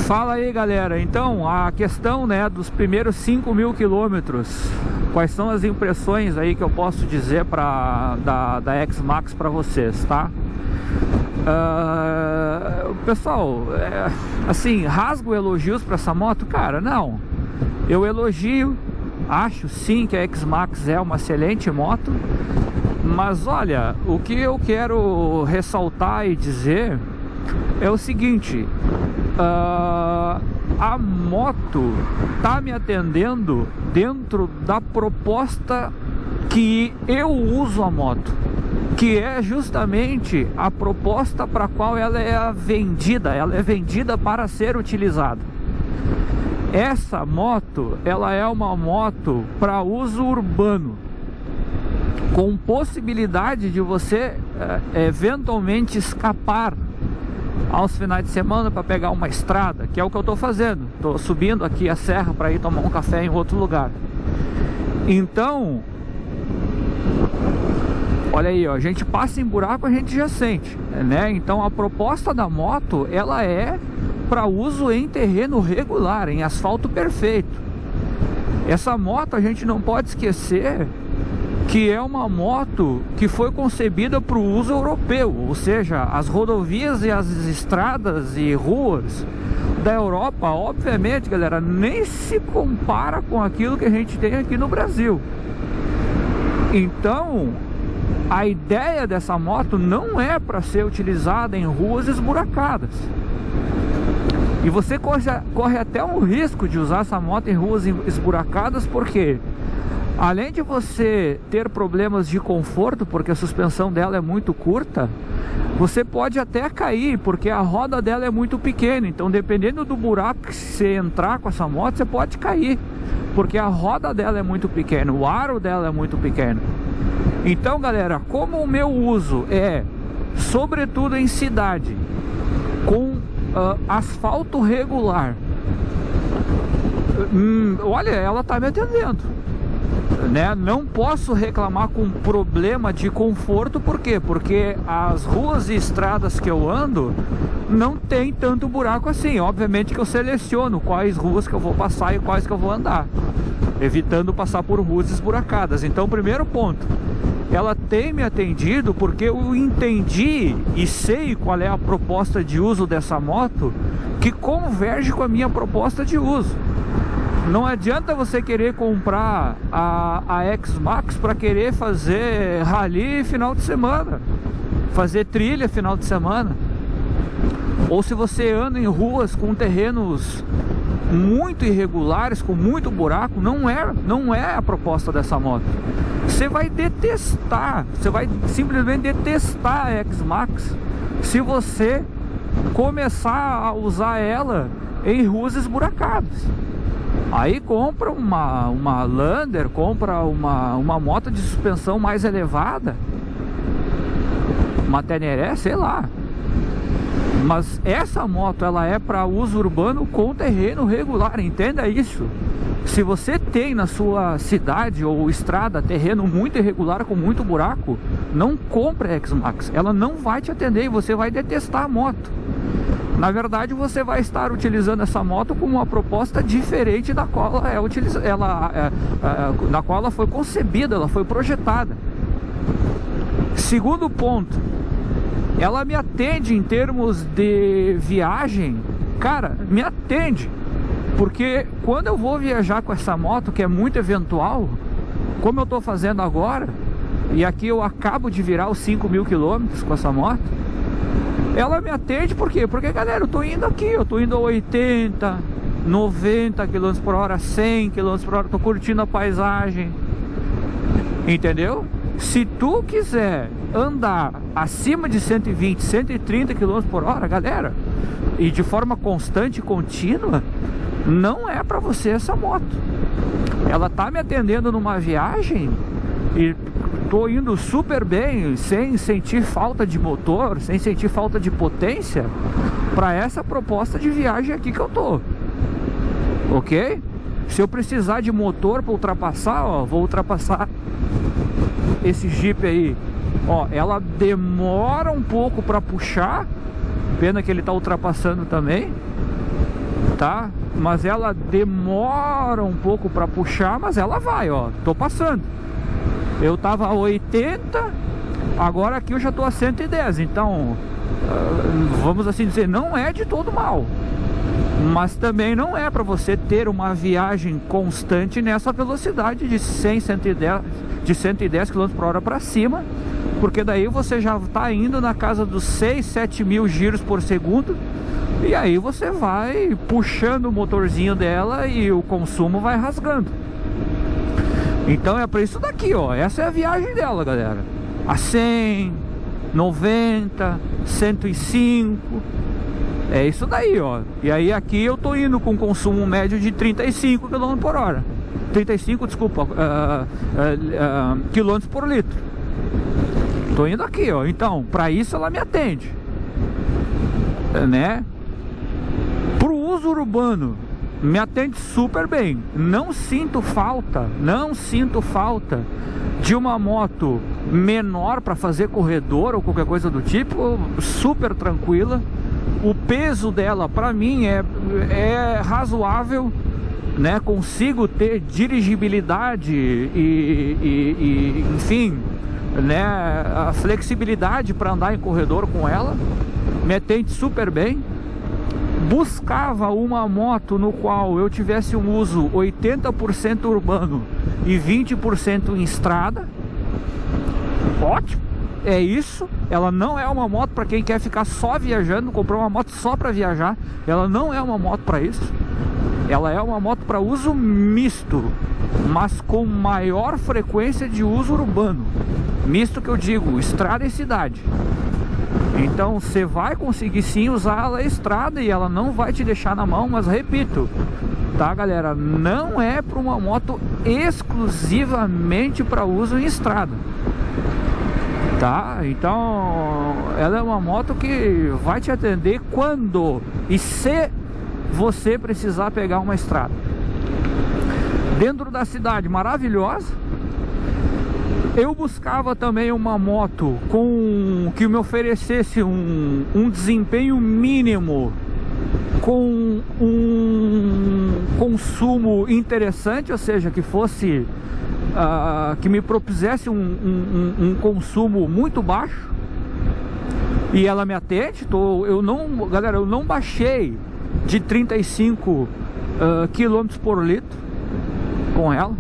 Fala aí, galera. Então, a questão, né, dos primeiros 5.000 quilômetros, quais são as impressões aí que eu posso dizer da X-Max para vocês, tá? Pessoal, assim, rasgo elogios para essa moto? Cara, não. Eu elogio, acho sim que a X-Max é uma excelente moto, mas olha, o que eu quero ressaltar e dizer é o seguinte: a moto tá me atendendo dentro da proposta que eu uso a moto, que é justamente a proposta para a qual ela é vendida para ser utilizada. Essa moto, ela é uma moto para uso urbano, com possibilidade de você eventualmente escapar aos finais de semana para pegar uma estrada, que é o que eu estou fazendo. Estou subindo aqui a serra para ir tomar um café em outro lugar. Então, olha aí, ó, a gente passa em buraco, a gente já sente, né? Então a proposta da moto, ela é para uso em terreno regular, em asfalto perfeito. Essa moto, a gente não pode esquecer que é uma moto que foi concebida para o uso europeu, ou seja, as rodovias e as estradas e ruas da Europa, obviamente, galera, nem se compara com aquilo que a gente tem aqui no Brasil. Então, a ideia dessa moto não é para ser utilizada em ruas esburacadas. E você corre até um risco de usar essa moto em ruas esburacadas, porque além de você ter problemas de conforto, porque a suspensão dela é muito curta, você pode até cair, porque a roda dela é muito pequena. Então, dependendo do buraco que você entrar com essa moto, você pode cair, porque a roda dela é muito pequena, o aro dela é muito pequeno. Então, galera, como o meu uso é sobretudo em cidade, com asfalto regular, olha, ela tá me atendendo, né? Não posso reclamar com problema de conforto. Por quê? Porque as ruas e estradas que eu ando não tem tanto buraco assim. Obviamente que eu seleciono quais ruas que eu vou passar e quais que eu vou andar, evitando passar por ruas esburacadas. Então, primeiro ponto, ela tem me atendido porque eu entendi e sei qual é a proposta de uso dessa moto, que converge com a minha proposta de uso. Não adianta você querer comprar a X-Max para querer fazer rally final de semana, fazer trilha final de semana, ou se você anda em ruas com terrenos muito irregulares, com muito buraco. Não é a proposta dessa moto. Você vai detestar, você vai simplesmente detestar a X-Max se você começar a usar ela em ruas esburacadas. Aí compra uma Lander, compra uma moto de suspensão mais elevada, uma Teneré, sei lá. Mas essa moto, ela é para uso urbano com terreno regular, entenda isso. Se você tem na sua cidade ou estrada terreno muito irregular, com muito buraco, não compre a X-Max. Ela não vai te atender e você vai detestar a moto. Na verdade, você vai estar utilizando essa moto com uma proposta diferente da qual na qual ela foi concebida, ela foi projetada. Segundo ponto, ela me atende em termos de viagem. Cara, me atende, porque quando eu vou viajar com essa moto, que é muito eventual, como eu estou fazendo agora, e aqui eu acabo de virar os 5.000 quilômetros com essa moto, ela me atende. Por quê? Porque, galera, eu tô indo a 80, 90 km por hora, 100 km por hora, tô curtindo a paisagem, entendeu? Se tu quiser andar acima de 120, 130 km por hora, galera, e de forma constante e contínua, não é pra você essa moto. Ela tá me atendendo numa viagem e tô indo super bem, sem sentir falta de motor, sem sentir falta de potência, para essa proposta de viagem aqui que eu tô, ok? Se eu precisar de motor para ultrapassar, ó, vou ultrapassar esse Jeep aí, ó, ela demora um pouco para puxar, pena que ele tá ultrapassando também, tá? Mas ela demora um pouco para puxar, mas ela vai, ó. Tô passando. Eu tava a 80, agora aqui eu já tô a 110. Então, vamos assim dizer, não é de todo mal. Mas também não é para você ter uma viagem constante nessa velocidade de 110 km por hora para cima, porque daí você já está indo na casa dos 6, 7 mil giros por segundo, e aí você vai puxando o motorzinho dela e o consumo vai rasgando. Então é para isso daqui, ó. Essa é a viagem dela, galera. A 100, 90, 105. É isso daí, ó. E aí aqui eu tô indo com consumo médio de 35 km por hora. 35, desculpa, quilômetros por litro. Tô indo aqui, ó. Então, para isso ela me atende, né? Pro uso urbano, me atende super bem. Não sinto falta de uma moto menor para fazer corredor ou qualquer coisa do tipo. Super tranquila. O peso dela para mim é razoável, né? Consigo ter dirigibilidade e enfim, né? A flexibilidade para andar em corredor com ela. Me atende super bem. Buscava uma moto no qual eu tivesse um uso 80% urbano e 20% em estrada. Ótimo. É isso. Ela não é uma moto para quem quer ficar só viajando, comprou uma moto só para viajar. Ela não é uma moto para isso. Ela é uma moto para uso misto, mas com maior frequência de uso urbano. Misto que eu digo, estrada e cidade. Então você vai conseguir sim usar ela estrada e ela não vai te deixar na mão, mas repito, tá, galera? Não é para uma moto exclusivamente para uso em estrada. Tá? Então ela é uma moto que vai te atender quando e se você precisar pegar uma estrada. Dentro da cidade, maravilhosa. Eu buscava também uma moto com que me oferecesse um desempenho mínimo, com um consumo interessante, ou seja, que fosse que me propusesse um consumo muito baixo. E ela me atende. Galera, eu não baixei de 35 km por litro com ela.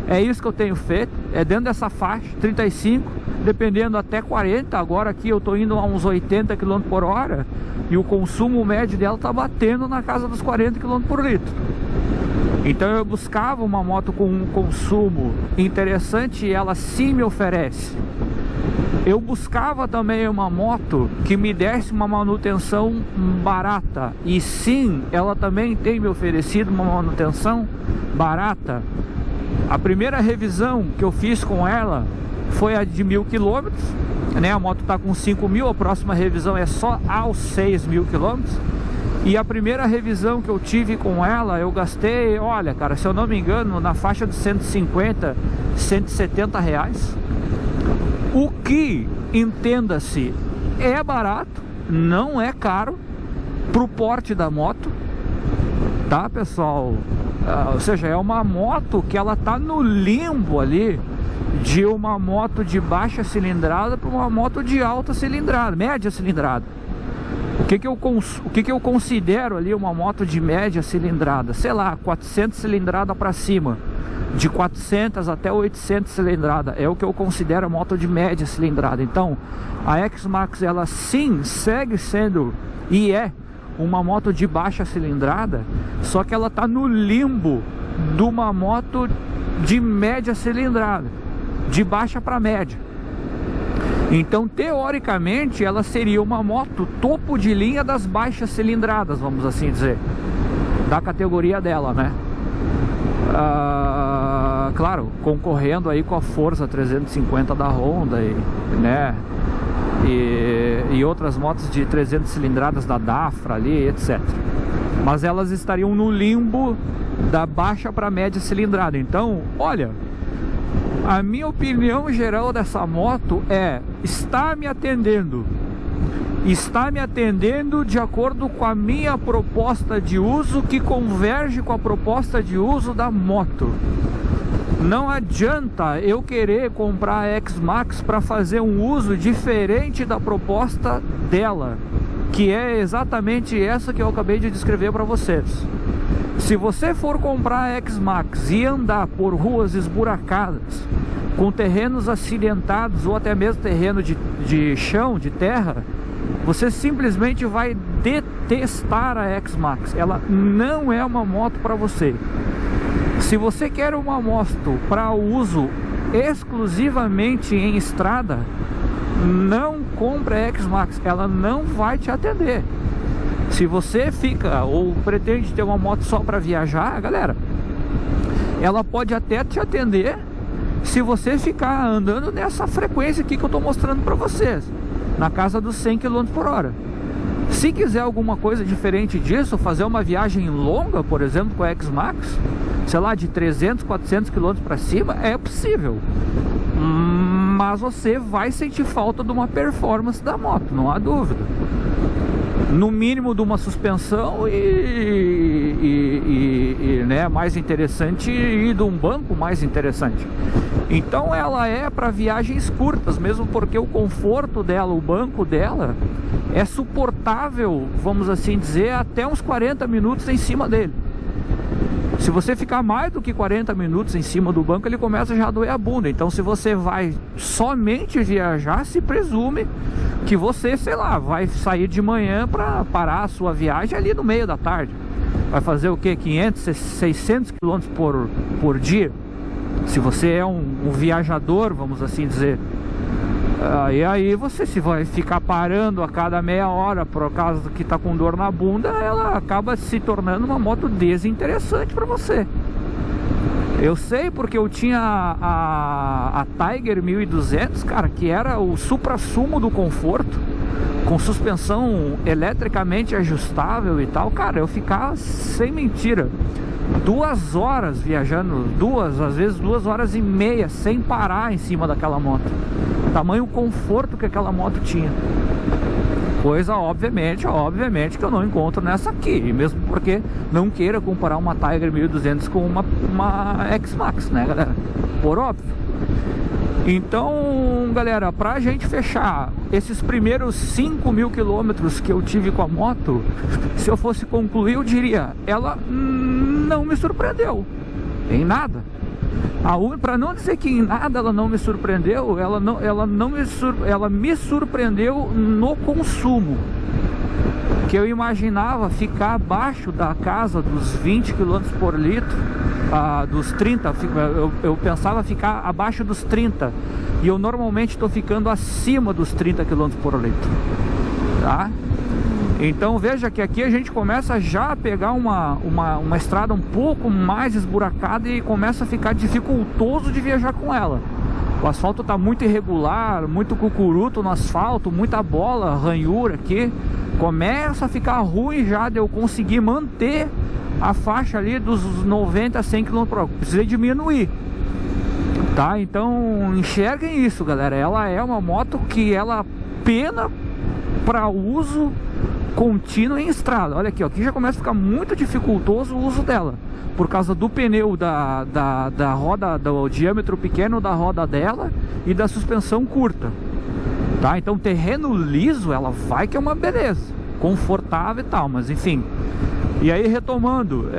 É isso que eu tenho feito. É dentro dessa faixa, 35, dependendo até 40. Agora aqui eu tô indo a uns 80 km por hora e o consumo médio dela tá batendo na casa dos 40 km por litro. Então eu buscava uma moto com um consumo interessante e ela sim me oferece. Eu buscava também uma moto que me desse uma manutenção barata. E sim, ela também tem me oferecido uma manutenção barata. A primeira revisão que eu fiz com ela foi a de 1000 km, né? A moto está com 5.000, a próxima revisão é só aos 6.000 km. E a primeira revisão que eu tive com ela, eu gastei, olha, cara, se eu não me engano, na faixa de 150, 170 reais. O que, entenda-se, é barato, não é caro pro porte da moto, tá, pessoal? Ou seja, é uma moto que ela tá no limbo ali de uma moto de baixa cilindrada para uma moto de alta cilindrada, média cilindrada. O que eu considero ali uma moto de média cilindrada? Sei lá, 400 cilindrada para cima. De 400 até 800 cilindrada é o que eu considero a moto de média cilindrada. Então, a X-Max, ela sim segue sendo e é uma moto de baixa cilindrada, só que ela tá no limbo de uma moto de média cilindrada, de baixa para média. Então, teoricamente, ela seria uma moto topo de linha das baixas cilindradas, vamos assim dizer, da categoria dela, né? Claro, concorrendo aí com a Forza 350 da Honda né? E outras motos de 300 cilindradas da Dafra ali, etc. Mas elas estariam no limbo da baixa para média cilindrada. Então, olha, a minha opinião geral dessa moto está me atendendo está me atendendo de acordo com a minha proposta de uso, que converge com a proposta de uso da moto. Não adianta eu querer comprar a X-Max para fazer um uso diferente da proposta dela, que é exatamente essa que eu acabei de descrever para vocês. Se você for comprar a X-Max e andar por ruas esburacadas, com terrenos acidentados ou até mesmo terreno de chão, de terra, você simplesmente vai detestar a X-Max. Ela não é uma moto para você. Se você quer uma moto para uso exclusivamente em estrada, não compre a X-Max, ela não vai te atender. Se você fica ou pretende ter uma moto só para viajar, galera, ela pode até te atender se você ficar andando nessa frequência aqui que eu estou mostrando para vocês, na casa dos 100 km por hora. Se quiser alguma coisa diferente disso, fazer uma viagem longa, por exemplo, com a X-Max, sei lá, de 300, 400 km para cima, é possível. Mas você vai sentir falta de uma performance da moto, não há dúvida. No mínimo de uma suspensão né, mais interessante, e de um banco mais interessante. Então ela é para viagens curtas, mesmo porque o conforto dela, o banco dela é suportável, vamos assim dizer, até uns 40 minutos em cima dele. Se você ficar mais do que 40 minutos em cima do banco, ele começa já a doer a bunda. Então se você vai somente viajar, se presume que você, sei lá, vai sair de manhã para parar a sua viagem ali no meio da tarde. Vai fazer o que? 500, 600 km por dia. Se você é um viajador, vamos assim dizer. E aí você se vai ficar parando a cada meia hora por causa do que está com dor na bunda, ela acaba se tornando uma moto desinteressante para você. Eu sei porque eu tinha a Tiger 1200, cara, que era o supra-sumo do conforto, com suspensão eletricamente ajustável e tal. Cara, eu ficava, sem mentira, 2 horas viajando, às vezes 2 horas e meia, sem parar em cima daquela moto. Tamanho conforto que aquela moto tinha. Coisa, obviamente que eu não encontro nessa aqui. E mesmo porque não queira comparar uma Tiger 1200 com uma X-Max, né, galera? Por óbvio. Então, galera, pra gente fechar esses primeiros 5.000 quilômetros que eu tive com a moto, se eu fosse concluir, eu diria, ela não me surpreendeu em nada. Para não dizer que em nada ela não me surpreendeu, ela me surpreendeu no consumo, que eu imaginava ficar abaixo da casa dos 20 km por litro, dos 30, eu pensava ficar abaixo dos 30, e eu normalmente estou ficando acima dos 30 km por litro, tá? Então veja que aqui a gente começa já a pegar uma estrada um pouco mais esburacada e começa a ficar dificultoso de viajar com ela. O asfalto está muito irregular, muito cucuruto no asfalto, muita bola, ranhura aqui. Começa a ficar ruim já de eu conseguir manter a faixa ali dos 90 a 100 km por hora. Precisei diminuir, tá? Então enxerguem isso, galera. Ela é uma moto que ela pena para uso contínuo em estrada. Olha aqui, ó, aqui já começa a ficar muito dificultoso o uso dela, por causa do pneu da roda, do diâmetro pequeno da roda dela e da suspensão curta, tá? Então terreno liso ela vai que é uma beleza, confortável e tal, mas enfim. E aí, retomando,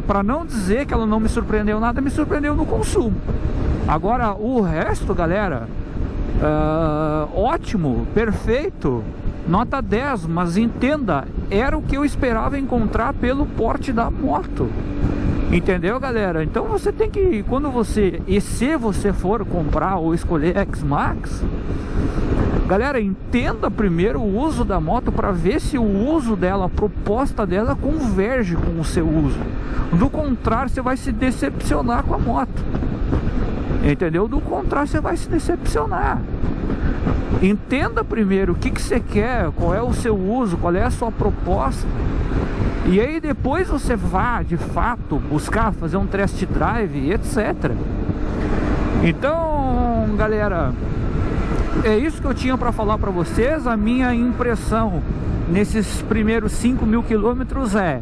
para não dizer que ela não me surpreendeu nada, me surpreendeu no consumo. Agora o resto, galera, ótimo, perfeito, nota 10, mas entenda, era o que eu esperava encontrar pelo porte da moto. Entendeu, galera? Então você tem que, se você for comprar ou escolher X-Max, galera, entenda primeiro o uso da moto para ver se o uso dela, a proposta dela converge com o seu uso. Do contrário, você vai se decepcionar com a moto. Entendeu? Do contrário, você vai se decepcionar. Entenda primeiro o que você quer, qual é o seu uso, qual é a sua proposta. E aí depois você vá, de fato, buscar fazer um test drive, etc. Então, galera, é isso que eu tinha para falar para vocês. A minha impressão nesses primeiros 5.000 quilômetros é: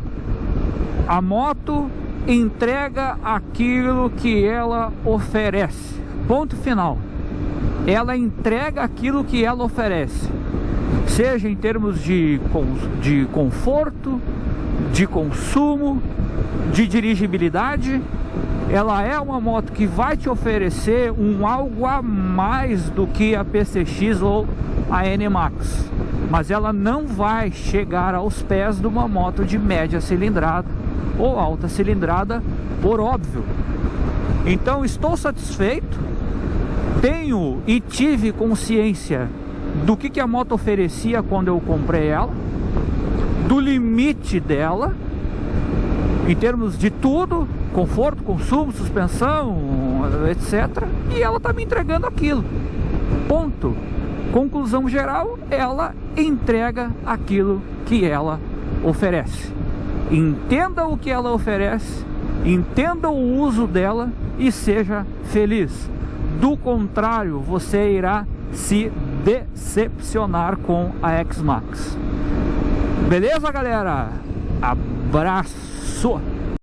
a moto entrega aquilo que ela oferece, ponto final. Ela entrega aquilo que ela oferece, seja em termos de conforto, de consumo, de dirigibilidade. Ela é uma moto que vai te oferecer algo a mais do que a PCX ou a NMAX, mas ela não vai chegar aos pés de uma moto de média cilindrada ou alta cilindrada, por óbvio. Então estou satisfeito, tenho e tive consciência do que a moto oferecia quando eu comprei ela, do limite dela em termos de tudo, conforto, consumo, suspensão, etc. E ela está me entregando aquilo, ponto. Conclusão geral, ela entrega aquilo que ela oferece. Entenda o que ela oferece, entenda o uso dela e seja feliz. Do contrário, você irá se decepcionar com a X-Max. Beleza, galera? Abraço!